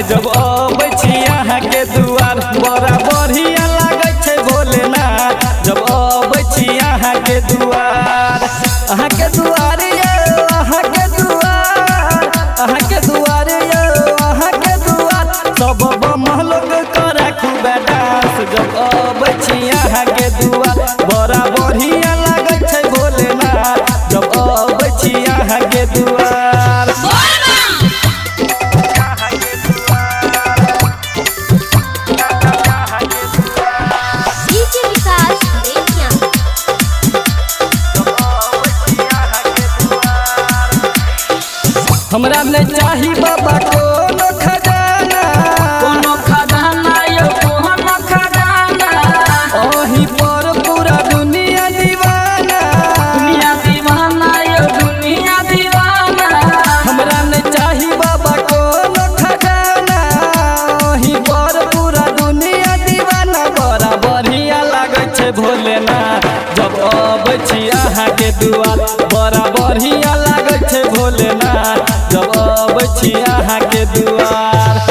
जब अबै छी अहाँ के दुआर बड़ा बढ़िया लागै छै भोलेनाथ जब अबै छी अहाँ के दुआर अहाँ के दुआर यौ अहाँ के दुआर अहाँ के दुआर यौ अहाँ के दुआर सब महलोक करे खूब डांस जब अबै छी अहाँ के दुआर बड़ा बढ़िया लागै छै भोलेनाथ जब अबै छी अहाँ के दुआर हमरा नहीं चाही बाबा कोनो खजाना यो कोनो खजाना ओही पर पूरा दुनिया दीवाना यो दुनिया दीवाना हमरा नहीं चाही बाबा कोनो खजाना ओही पर पूरा दुनिया दीवाना बड़ा बढ़िया लागै छै भोलेनाथ जब अबै छी अहाँ के दुआर बड़ा बढ़िया लागै छै भोलेनाथ जब अबै छी अहाँ के दुआर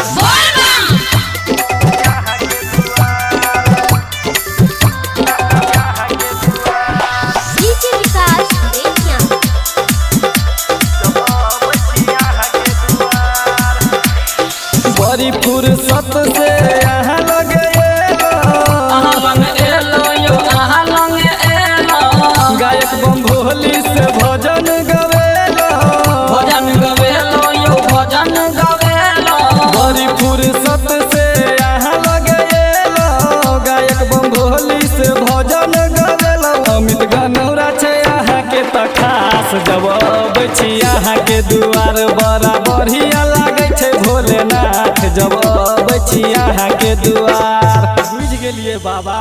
बड़ी फुर्सत से अहाँ लगे गायक बम भोली से भजन गवेलो बड़ी फुर्सत से अहाँ लगे गायक बम भोली से भजन गवेलो अमित गनौरा छै अहाँ के त खास जब अबै छी अहाँ के दुआर बड़ा बढ़िया लागै छै भोलेनाथ जब अबै छी अहाँ के दुआर बुझ गेलिए बाबा।